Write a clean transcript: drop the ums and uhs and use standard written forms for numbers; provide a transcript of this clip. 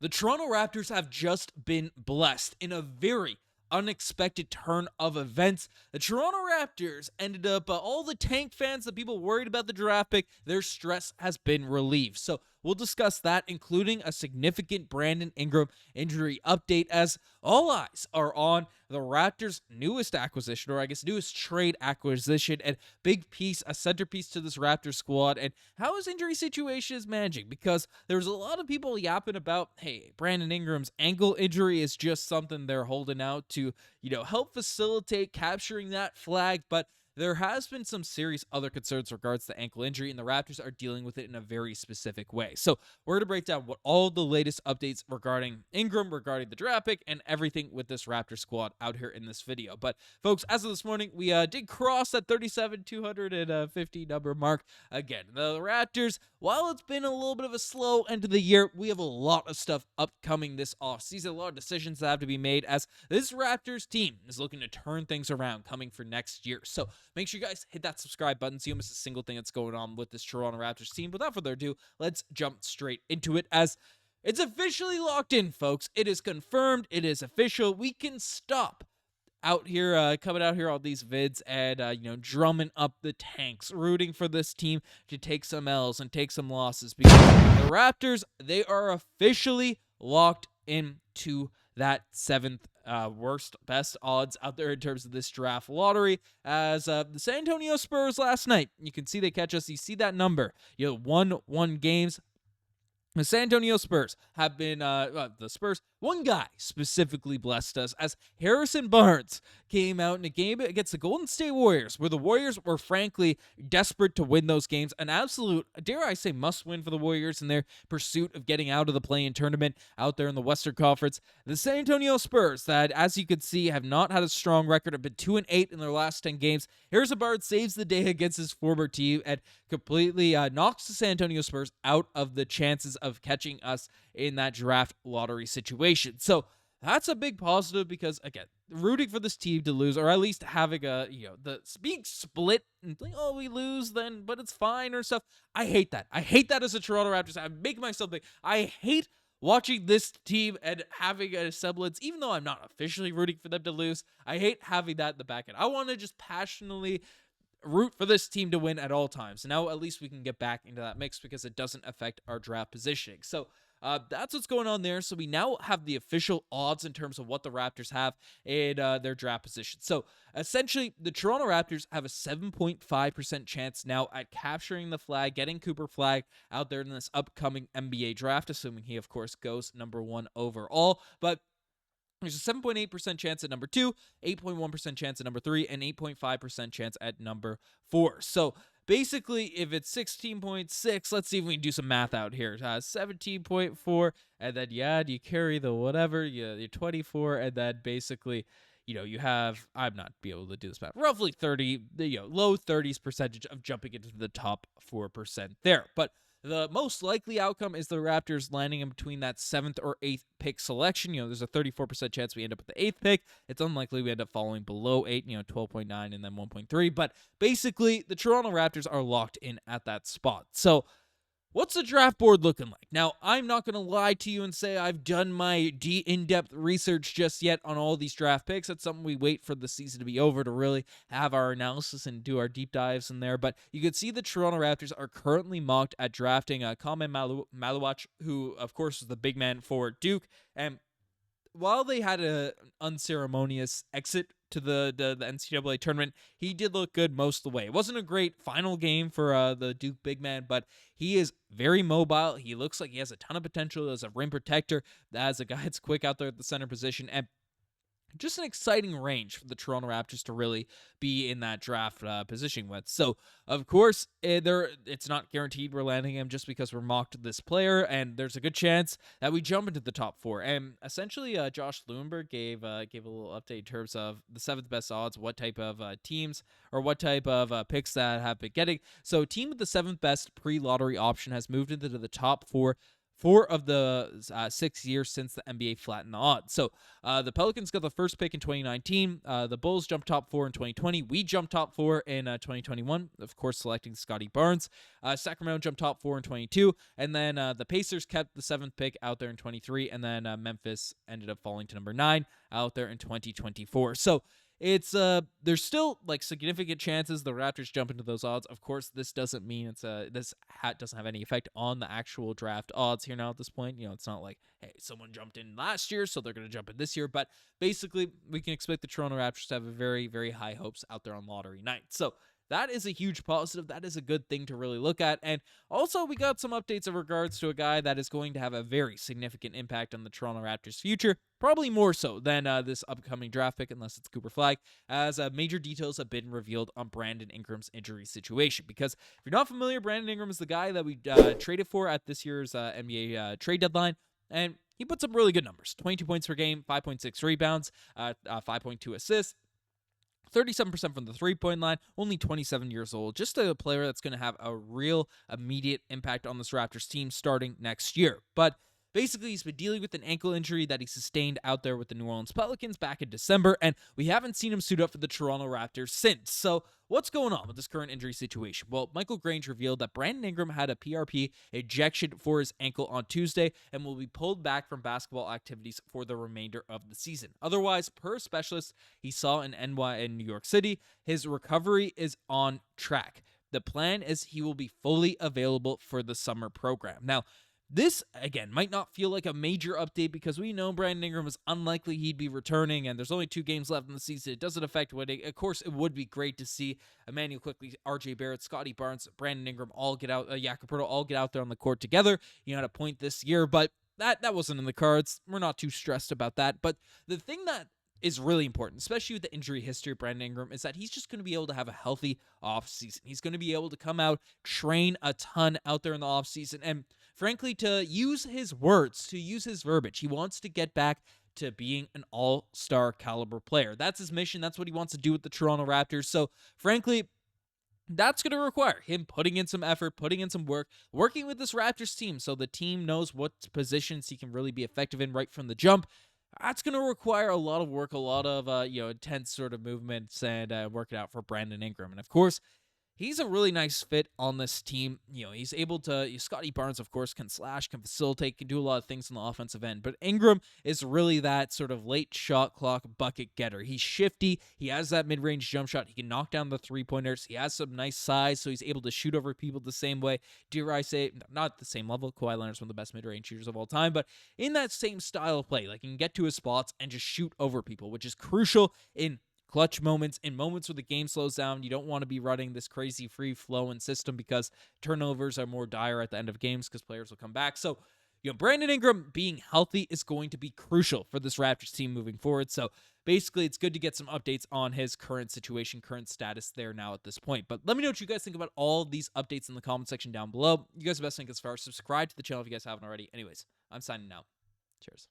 The Toronto Raptors have just been blessed in a very unexpected turn of events. The Toronto Raptors ended up, all the tank fans, the people worried about the draft pick, their stress has been relieved. So we'll discuss that, including a significant Brandon Ingram injury update, as all eyes are on the Raptors' newest acquisition, or I guess newest trade acquisition, and big piece, a centerpiece to this Raptors squad, and how his injury situation is managing, because there's a lot of people yapping about, hey, Brandon Ingram's ankle injury is just something they're holding out to, help facilitate capturing that flag, but there has been some serious other concerns regards to ankle injury, and the Raptors are dealing with it in a very specific way. So we're going to break down what all the latest updates regarding Ingram, regarding the draft pick, and everything with this Raptor squad out here in this video. But folks, as of this morning, we did cross that 37,250 number mark again. The Raptors, while it's been a little bit of a slow end of the year, we have a lot of stuff upcoming this offseason, a lot of decisions that have to be made, as this Raptors team is looking to turn things around coming for next year. So make sure you guys hit that subscribe button so you don't miss a single thing that's going on with this Toronto Raptors team. Without further ado, let's jump straight into it, as it's officially locked in, folks. It is confirmed. It is official. We can stop out here, coming out here on these vids and, drumming up the tanks, rooting for this team to take some L's and take some losses, because the Raptors, they are officially locked into that seventh best odds out there in terms of this draft lottery, as the San Antonio Spurs last night, you can see they catch us. You see that number, 1-1 games. The San Antonio Spurs have been, one guy specifically blessed us, as Harrison Barnes came out in a game against the Golden State Warriors, where the Warriors were frankly desperate to win those games. An absolute, dare I say, must win for the Warriors in their pursuit of getting out of the play-in tournament out there in the Western Conference. The San Antonio Spurs, that, as you can see, have not had a strong record, have been 2-8 in their last 10 games. Harrison Barnes saves the day against his former team and completely knocks the San Antonio Spurs out of the chances of catching us in that draft lottery situation. So that's a big positive, because, again, rooting for this team to lose, or at least having the being split and think, oh, we lose then, but it's fine or stuff. I hate that. I hate that as a Toronto Raptors. I make myself think. I hate watching this team and having a semblance, even though I'm not officially rooting for them to lose, I hate having that in the back end. I want to just passionately root for this team to win at all times. Now at least we can get back into that mix, because it doesn't affect our draft positioning. So that's what's going on there. So we now have the official odds in terms of what the Raptors have in their draft position. So essentially, the Toronto Raptors have a 7.5% chance now at capturing the flag, getting Cooper Flag out there in this upcoming NBA draft, assuming he, of course, goes number 1 overall. But there's a 7.8% chance at number 2, 8.1% chance at number 3, and 8.5% chance at number 4. So basically, if it's 16.6, let's see if we can do some math out here. 17.4, and then, you carry the whatever, you're 24, and then basically, you have, I'm not be able to do this math, roughly 30, low 30s percentage of jumping into the top 4% there. But the most likely outcome is the Raptors landing in between that 7th or 8th pick selection. There's a 34% chance we end up with the 8th pick. It's unlikely we end up falling below 8, 12.9 and then 1.3. But basically, the Toronto Raptors are locked in at that spot. So what's the draft board looking like? Now, I'm not going to lie to you and say I've done my in-depth research just yet on all these draft picks. That's something we wait for the season to be over to really have our analysis and do our deep dives in there. But you can see the Toronto Raptors are currently mocked at drafting Kamen Maluach, who, of course, is the big man for Duke. And while they had an unceremonious exit to the NCAA tournament, he did look good most of the way. It wasn't a great final game for the Duke big man, but he is very mobile. He looks like he has a ton of potential as a rim protector, as a guy that's quick out there at the center position, and just an exciting range for the Toronto Raptors to really be in that draft position with. So, of course, it's not guaranteed we're landing him just because we're mocked this player, and there's a good chance that we jump into the top 4. And essentially, Josh Lewinberg gave a little update in terms of the 7th best odds, what type of teams or what type of picks that have been getting. So, team with the 7th best pre-lottery option has moved into the top 4 4 of the 6 years since the NBA flattened the odds. So the Pelicans got the first pick in 2019. The Bulls jumped top 4 in 2020. We jumped top 4 in 2021, of course, selecting Scottie Barnes. Sacramento jumped top 4 in 22. And then the Pacers kept the 7th pick out there in 23. And then Memphis ended up falling to number 9 out there in 2024. So it's there's still like significant chances the Raptors jump into those odds. Of course, this doesn't mean this doesn't have any effect on the actual draft odds here now at this point. It's not like, hey, someone jumped in last year, so they're going to jump in this year. But basically, we can expect the Toronto Raptors to have a very, very high hopes out there on lottery night. So that is a huge positive. That is a good thing to really look at. And also, we got some updates in regards to a guy that is going to have a very significant impact on the Toronto Raptors' future, probably more so than this upcoming draft pick, unless it's Cooper Flag, as major details have been revealed on Brandon Ingram's injury situation. Because if you're not familiar, Brandon Ingram is the guy that we traded for at this year's NBA trade deadline, and he put some really good numbers. 22 points per game, 5.6 rebounds, 5.2 assists, 37% from the three-point line, only 27 years old. Just a player that's going to have a real immediate impact on this Raptors team starting next year. But basically, he's been dealing with an ankle injury that he sustained out there with the New Orleans Pelicans back in December, and we haven't seen him suit up for the Toronto Raptors since. So what's going on with this current injury situation? Well, Michael Grange revealed that Brandon Ingram had a PRP ejection for his ankle on Tuesday and will be pulled back from basketball activities for the remainder of the season. Otherwise, per a specialist he saw in New York City, his recovery is on track. The plan is he will be fully available for the summer program. Now, this, again, might not feel like a major update because we know Brandon Ingram is unlikely he'd be returning, and there's only 2 games left in the season. It doesn't affect winning. Of course, it would be great to see Immanuel Quickley, RJ Barrett, Scottie Barnes, Brandon Ingram all get out, Jakob Poeltl all get out there on the court together, at a point this year, but that wasn't in the cards. We're not too stressed about that. But the thing that is really important, especially with the injury history of Brandon Ingram, is that he's just going to be able to have a healthy offseason. He's going to be able to come out, train a ton out there in the offseason, and frankly, to use his words, to use his verbiage, he wants to get back to being an all-star caliber player. That's his mission. That's what he wants to do with the Toronto Raptors. So, frankly, that's going to require him putting in some effort, putting in some work, working with this Raptors team so the team knows what positions he can really be effective in right from the jump. That's going to require a lot of work, a lot of intense sort of movements and work it out for Brandon Ingram. And of course, he's a really nice fit on this team. He's able to, Scottie Barnes, of course, can slash, can facilitate, can do a lot of things on the offensive end. But Ingram is really that sort of late shot clock bucket getter. He's shifty. He has that mid-range jump shot. He can knock down the three-pointers. He has some nice size, so he's able to shoot over people the same way. Dare I say, not at the same level. Kawhi Leonard's one of the best mid-range shooters of all time, but in that same style of play, like he can get to his spots and just shoot over people, which is crucial in clutch moments, in moments where the game slows down. You don't want to be running this crazy free flowing system because turnovers are more dire at the end of games because players will come back. So, Brandon Ingram being healthy is going to be crucial for this Raptors team moving forward. So basically, it's good to get some updates on his current situation, current status there now at this point. But let me know what you guys think about all these updates in the comment section down below. You guys are best thing as far as subscribe to the channel if you guys haven't already. Anyways, I'm signing out. Cheers.